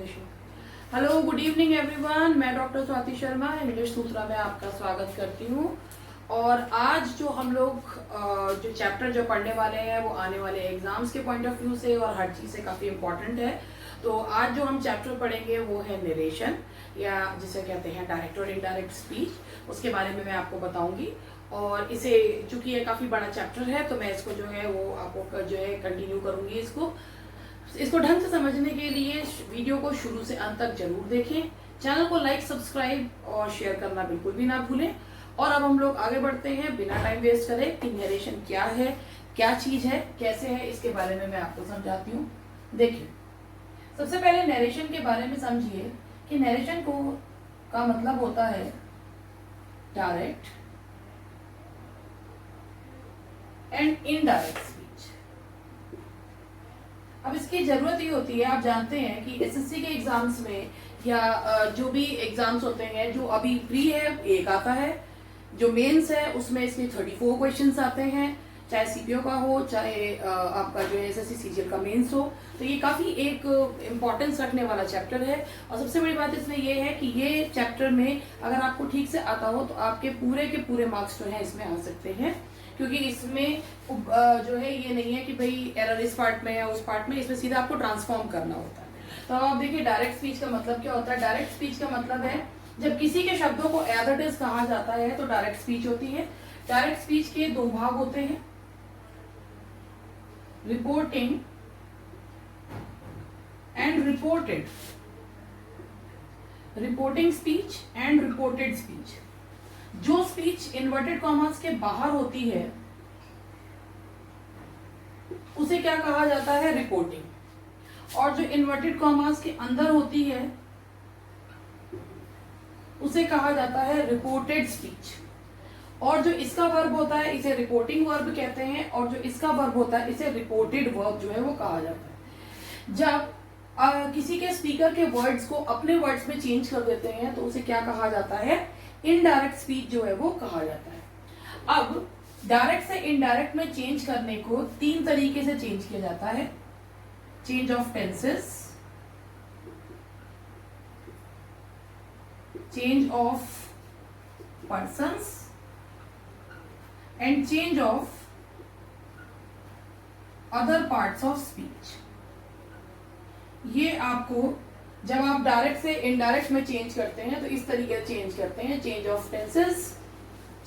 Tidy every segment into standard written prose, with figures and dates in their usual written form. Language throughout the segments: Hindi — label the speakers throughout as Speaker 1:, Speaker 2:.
Speaker 1: Hello, good evening everyone. मैं डॉक्टर स्वाति शर्मा इंग्लिश सूत्रा में आपका स्वागत करती हूँ। और आज जो हम लोग जो चैप्टर जो पढ़ने वाले हैं वो आने वाले एग्जाम्स के पॉइंट ऑफ व्यू से और हर चीज़ से काफ़ी इम्पोर्टेंट है। तो आज जो हम चैप्टर पढ़ेंगे वो है नरेशन, या जिसे कहते हैं डायरेक्ट और इनडायरेक्ट स्पीच। उसके बारे में मैं आपको बताऊंगी। और इसे चूंकि ये काफ़ी बड़ा चैप्टर है तो मैं इसको जो है वो आपको जो है कंटिन्यू करूंगी। इसको ढंग से समझने के लिए वीडियो को शुरू से अंत तक जरूर देखें। चैनल को लाइक, सब्सक्राइब और शेयर करना बिल्कुल भी ना भूलें। और अब हम लोग आगे बढ़ते हैं बिना टाइम वेस्ट करे कि नरेशन क्या है, क्या चीज है, कैसे है, इसके बारे में मैं आपको समझाती हूँ। देखिए, सबसे पहले नरेशन के बारे में समझिए कि नरेशन का मतलब होता है डायरेक्ट एंड इनडायरेक्ट स्पीच। अब इसकी जरूरत ये होती है, आप जानते हैं कि एसएससी के एग्जाम्स में या जो भी एग्जाम्स होते हैं, जो अभी प्री है एक आता है, जो मेंस है उसमें इसके 34 क्वेश्चंस आते हैं, चाहे सीपीओ का हो चाहे आपका जो है एसएससी सीजीएल का मेंस हो। तो ये काफी एक इम्पोर्टेंस रखने वाला चैप्टर है। और सबसे बड़ी बात इसमें ये है कि ये चैप्टर में अगर आपको ठीक से आता हो तो आपके पूरे के पूरे मार्क्स जो है इसमें आ सकते हैं। क्योंकि इसमें जो है ये नहीं है कि भाई एरर इस पार्ट में है उस पार्ट में, इसमें सीधा आपको ट्रांसफॉर्म करना होता है। तो आप देखिए डायरेक्ट स्पीच का मतलब क्या होता है। डायरेक्ट स्पीच का मतलब है जब किसी के शब्दों को एज इट इज कहा जाता है तो डायरेक्ट स्पीच होती है। डायरेक्ट स्पीच के दो भाग होते हैं, reporting and reported. Reporting speech and reported speech. जो स्पीच इन्वर्टेड कॉमास के बाहर होती है उसे क्या कहा जाता है, रिपोर्टिंग। और जो इन्वर्टेड कॉमास के अंदर होती है उसे कहा जाता है रिपोर्टेड स्पीच। और जो इसका वर्ब होता है इसे रिपोर्टिंग वर्ब कहते हैं, और जो इसका वर्ब होता है इसे रिपोर्टेड वर्ब जो है वो कहा जाता है। जब किसी के स्पीकर के वर्ड्स को अपने वर्ड्स में चेंज कर देते हैं तो उसे क्या कहा जाता है, इनडायरेक्ट स्पीच जो है वो कहा जाता है। अब डायरेक्ट से इनडायरेक्ट में चेंज करने को तीन तरीके से चेंज किया जाता है, change of tenses, change of persons and change of other parts of speech. ये आपको जब आप डायरेक्ट से इनडायरेक्ट में चेंज करते हैं तो इस तरीके से चेंज करते हैं, change of tenses,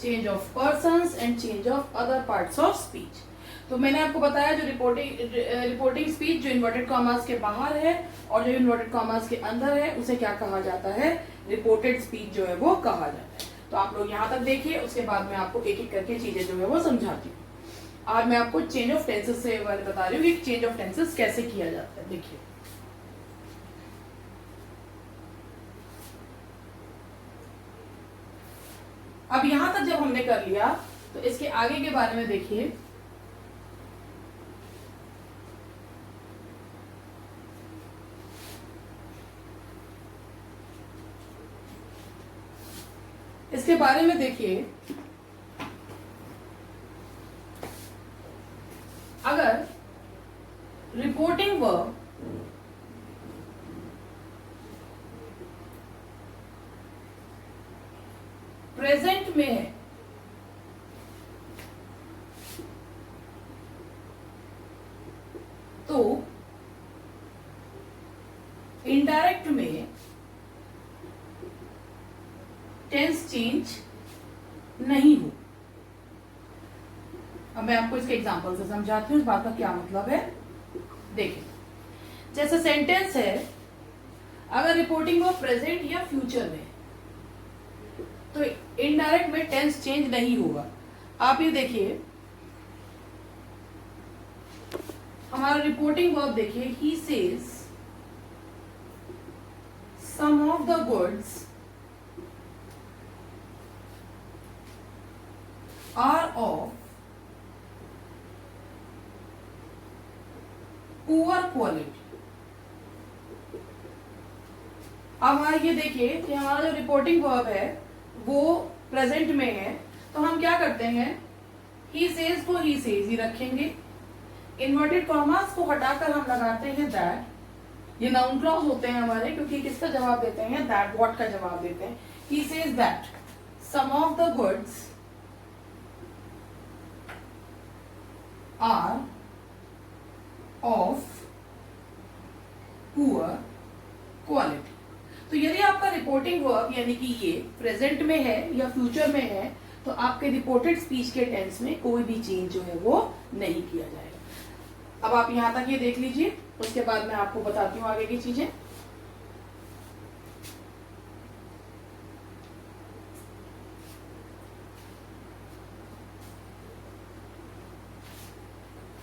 Speaker 1: change of persons and change of other parts of speech. तो मैंने आपको बताया जो रिपोर्टिंग स्पीच जो इन्वर्टेड कॉमास के बाहर है और जो इन्वर्टेड कॉमास के अंदर है उसे क्या कहा जाता है, रिपोर्टेड स्पीच जो है वो कहा जाता है। तो आप लोग यहां तक देखिए, उसके बाद मैं आपको एक एक करके चीजें जो है वो समझाती हूँ। आज मैं आपको चेंज ऑफ टेंसेस से बता रही हूँ कि चेंज ऑफ टेंसेस कैसे किया जाता है। देखिए, अब यहां तक जब हमने कर लिया तो इसके आगे के बारे में देखिए। इसके बारे में देखिए, अगर रिपोर्टिंग वर्ब प्रेजेंट में है तो इनडायरेक्ट में टेंस चेंज नहीं हो। अब मैं आपको इसके एग्जांपल से समझाती हूँ इस बात का क्या मतलब है। देखिए, जैसे सेंटेंस है, अगर रिपोर्टिंग वर्ब प्रेजेंट या फ्यूचर में तो इनडायरेक्ट में टेंस चेंज नहीं होगा। आप ये देखिए, हमारा रिपोर्टिंग वर्ब देखिए, he says some of the goods are of poor quality. अब ये देखिए कि हमारा जो रिपोर्टिंग वर्ब है वो प्रेजेंट में है, तो हम क्या करते हैं, ही सेज को ही रखेंगे, इन्वर्टेड कॉमास को हटाकर हम लगाते हैं दैट, ये नाउन क्लॉज होते हैं हमारे, क्योंकि किसका जवाब देते हैं, दैट व्हाट का जवाब देते हैं. He says that some of the goods are of poor quality. तो यदि आपका रिपोर्टिंग वर्ब यानी कि ये प्रेजेंट में है या फ्यूचर में है, तो आपके रिपोर्टेड स्पीच के टेंस में कोई भी चेंज जो है वो नहीं किया जाएगा. अब आप यहां तक ये देख लीजिए, उसके बाद मैं आपको बताती हूँ आगे की चीजें.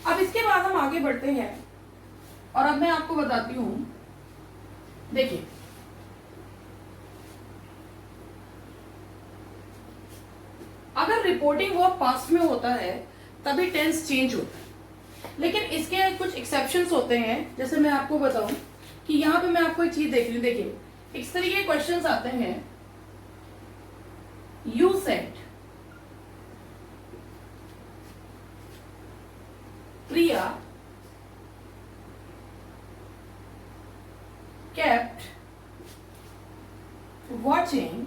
Speaker 1: अब इसके बाद हम आगे बढ़ते हैं और अब मैं आपको बताती हूं. देखिए, अगर रिपोर्टिंग वर्ब पास्ट में होता है तभी टेंस चेंज होता है, लेकिन इसके कुछ एक्सेप्शंस होते हैं. जैसे मैं आपको बताऊं कि यहां पे मैं आपको एक चीज देख रही हूं. देखिए, इस तरीके के क्वेश्चंस आते हैं. You said Priya kept watching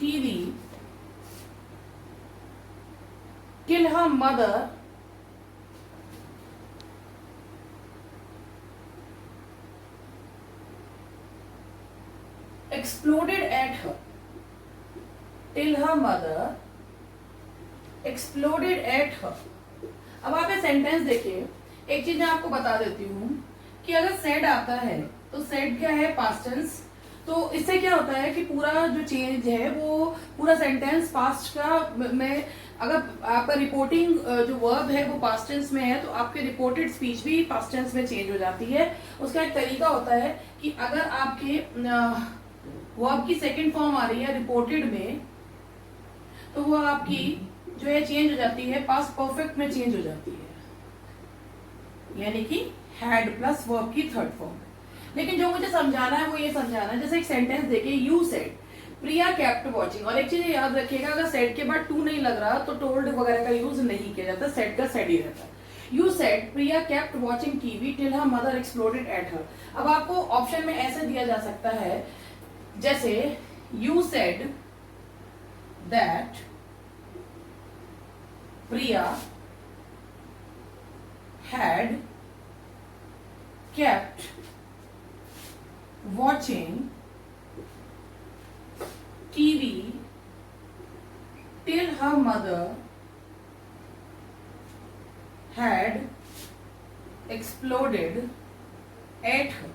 Speaker 1: TV till her mother exploded at her. Till her mother exploded at her. अब आप ये सेंटेंस देखिए. एक चीज मैं आपको बता देती हूँ कि अगर सेड आता है तो सेड क्या है, पास्ट टेंस. तो इससे क्या होता है कि पूरा जो चेंज है वो पूरा सेंटेंस पास्ट का में, अगर आपका रिपोर्टिंग जो वर्ब है वो पास्ट टेंस में है तो आपके रिपोर्टेड स्पीच भी पास्ट टेंस में चेंज हो जाती है. उसका एक तरीका होता है कि अगर आपके वर्ब की सेकंड फॉर्म आ रही है रिपोर्टेड में, तो वो आपकी जो है चेंज हो जाती है, पास्ट परफेक्ट में चेंज हो जाती है, यानी कि हैड प्लस वर्ब की थर्ड फॉर्म. लेकिन जो मुझे समझाना है वो ये समझाना है. जैसे एक सेंटेंस देखिए, you said Priya kept watching. और एक चीज याद रखिएगा, अगर सेड के बाद टू नहीं लग रहा तो टोल्ड वगैरह का यूज नहीं किया जाता, सेड का सेड ही रहता है. You said Priya kept watching TV till her mother exploded at her. अब आपको ऑप्शन में ऐसे दिया जा सकता है, जैसे you said that Priya had kept watching TV till her mother had exploded at her.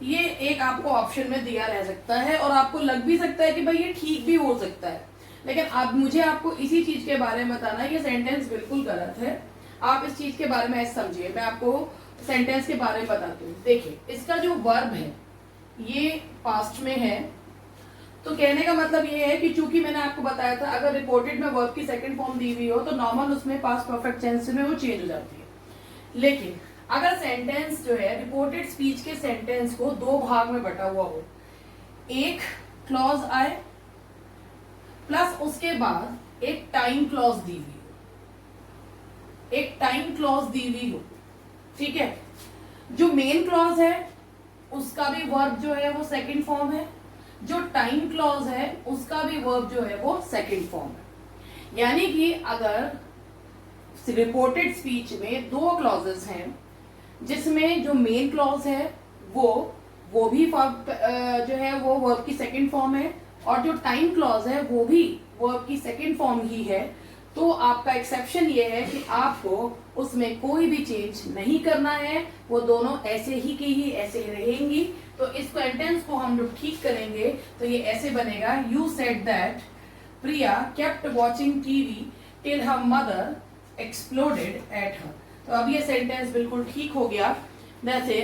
Speaker 1: ये एक आपको ऑप्शन में दिया रह सकता है और आपको लग भी सकता है कि भाई ये ठीक भी हो सकता है, लेकिन अब मुझे आपको इसी चीज के बारे में बताना है. ये सेंटेंस बिल्कुल गलत है. आप इस चीज के बारे में ऐसे समझिए. मैं आपको सेंटेंस के बारे में बताती हूँ. देखिए, इसका जो वर्ब है ये पास्ट में है, तो कहने का मतलब ये है कि चूंकि मैंने आपको बताया था अगर रिपोर्टेड में वर्ब की सेकंड फॉर्म दी हुई हो तो नॉर्मल उसमें पास्ट परफेक्ट टेंस में वो चेंज हो जाती है. लेकिन अगर सेंटेंस जो है रिपोर्टेड स्पीच के सेंटेंस को दो भाग में बटा हुआ हो, एक क्लॉज आए प्लस उसके बाद एक टाइम क्लॉज दी हुई, एक टाइम क्लॉज दी हुई हो, ठीक है. जो मेन क्लॉज है उसका भी वर्ब जो है वो सेकंड फॉर्म है, जो टाइम क्लॉज है उसका भी वर्ब जो है वो सेकंड फॉर्म है. यानी कि अगर रिपोर्टेड स्पीच में दो क्लॉजेस हैं जिसमें जो मेन क्लॉज है वो भी जो है वो वर्ब की सेकंड फॉर्म है और जो टाइम क्लॉज है वो भी वर्ब की सेकंड फॉर्म ही है, तो आपका एक्सेप्शन ये है कि आपको उसमें कोई भी चेंज नहीं करना है, वो दोनों ऐसे ही की ही ऐसे ही रहेंगी. तो इस सेंटेंस को हम लोग ठीक करेंगे तो ये ऐसे बनेगा, you said that Priya kept watching TV till her mother exploded at her. तो अब ये सेंटेंस बिल्कुल ठीक हो गया. वैसे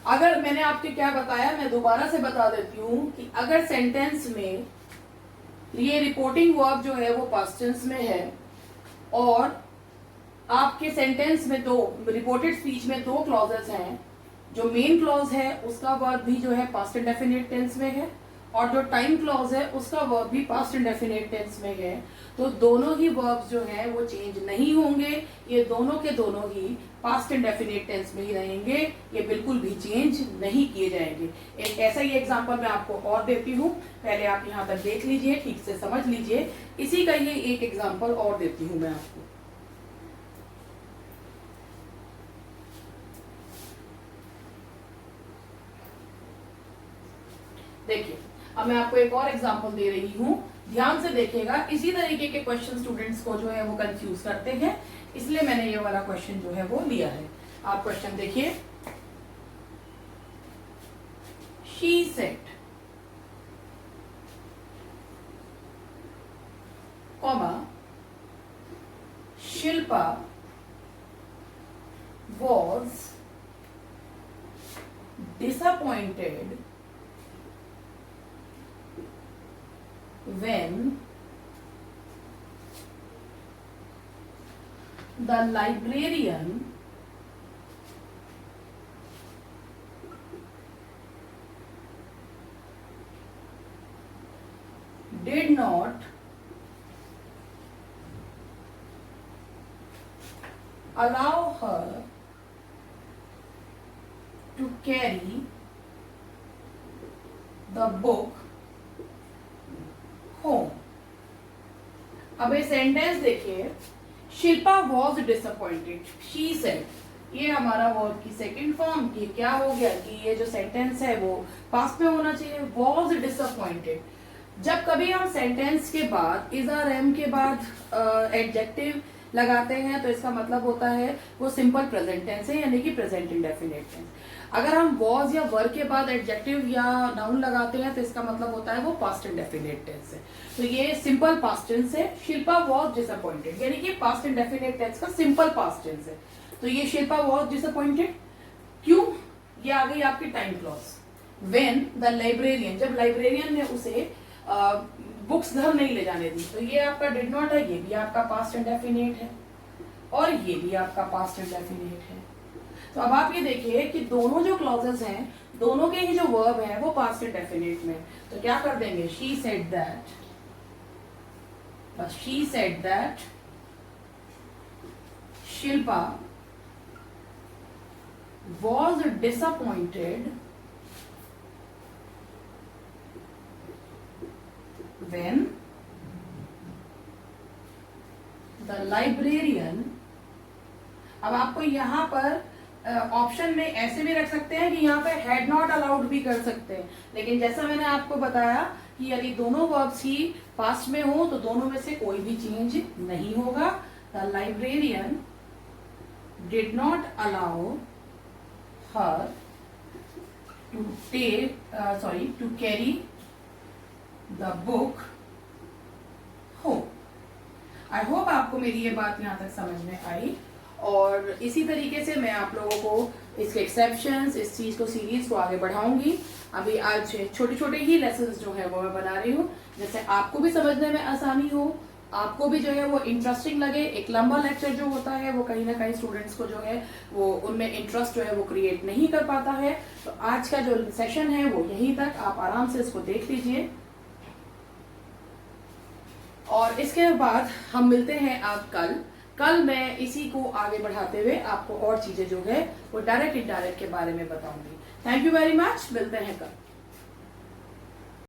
Speaker 1: अगर मैंने आपको क्या बताया मैं दोबारा से बता देती हूँ कि अगर सेंटेंस में ये रिपोर्टिंग वर्ब जो है वो पास्ट टेंस में है और आपके सेंटेंस में दो रिपोर्टेड स्पीच में दो क्लॉजेस हैं, जो मेन क्लॉज है उसका वर्ब भी जो है पास्ट इंडेफिनिट टेंस में है और जो टाइम क्लॉज है उसका वर्ब भी पास्ट इंडेफिनिट टेंस में है, तो दोनों ही वर्ब्स जो हैं वो चेंज नहीं होंगे, ये दोनों के दोनों ही पास्ट इंडेफिनिट टेंस में ही रहेंगे, ये बिल्कुल भी चेंज नहीं किए जाएंगे। एक ऐसा ही एग्जांपल मैं आपको और देती हूँ, पहले आप यहाँ तक देख लीजिए, ठीक से समझ लीजिए। इसी का ही एक एग्जाम्पल और देती हूँ मैं आपको। देखिए, अब मैं आपको एक और एग्जांपल दे रही हूँ, ध्यान से देखिएगा। इसी तरीके के क्वेश्चन स्टूडेंट्स को जो है वो कंफ्यूज करते हैं, इसलिए मैंने ये वाला क्वेश्चन जो है वो लिया है। आप क्वेश्चन देखिए। She said, comma, Shilpa was disappointed when the librarian did not allow her to carry the book home। अब ये सेंटेंस देखिए, Shilpa was disappointed, she said, ये हमारा वर्ब की सेकंड फॉर्म की क्या हो गया कि ये जो सेंटेंस है वो पास्ट में होना चाहिए, वॉज डिसअपॉइंटेड। जब कभी हम सेंटेंस के बाद इज आर एम के बाद एडजेक्टिव लगाते हैं तो इसका मतलब होता है वो सिंपल प्रेजेंट टेंस है, यानी कि प्रेजेंट इंडेफिनिट टेंस। अगर हम वॉज या वर के बाद एडजेक्टिव या नाउन लगाते हैं तो इसका मतलब होता है वो पास्ट इंडेफिनिट टेंस है। तो ये सिंपल पास्ट टेंस है, शिल्पा वॉज डिसअपॉइंटेड, यानी कि पास्ट इंडेफिनिट टेंस का सिंपल पास्ट टेंस है। तो ये शिल्पा वॉज डिसअपॉइंटेड, क्यों? ये आ गई आपकी time clause. When the librarian, जब लाइब्रेरियन ने उसे बुक्स घर नहीं ले जाने दी, तो ये आपका डिड नॉट है, ये भी आपका पास्ट इंडेफिनिट है और ये भी आपका पास्ट इंडेफिनिट है। तो अब आप ये देखिए कि दोनों जो क्लॉजेस हैं, दोनों के ही जो वर्ब है वो पास्ट इंडेफिनिट में। तो क्या कर देंगे, शी सेड दैट, बस she said that Shilpa was disappointed when the librarian। अब आपको यहाँ पर ऑप्शन में ऐसे भी रख सकते हैं कि यहाँ पे हैड नॉट अलाउड भी कर सकते हैं, लेकिन जैसा मैंने आपको बताया कि यदि दोनों वर्ब्स ही पास्ट में हो तो दोनों में से कोई भी चेंज नहीं होगा। The librarian did not allow her to carry the book home। I hope आपको मेरी ये बात यहाँ तक समझ में आई, और इसी तरीके से मैं आप लोगों को इसके एक्सेप्शंस, इस चीज को, सीरीज को आगे बढ़ाऊंगी। अभी आज छोटे छोटे ही लेसन्स जो है वो मैं बना रही हूँ, जैसे आपको भी समझने में आसानी हो, आपको भी जो है वो इंटरेस्टिंग लगे। एक लंबा लेक्चर जो होता है वो कहीं ना कहीं स्टूडेंट्स को जो है वो उनमें इंटरेस्ट जो है वो क्रिएट नहीं कर पाता है। तो आज का जो सेशन है वो यहीं तक, आप आराम से इसको देख लीजिए और इसके बाद हम मिलते हैं आप कल मैं इसी को आगे बढ़ाते हुए आपको और चीजें जो है वो डायरेक्ट इनडायरेक्ट के बारे में बताऊंगी। थैंक यू वेरी मच, मिलते हैं कल।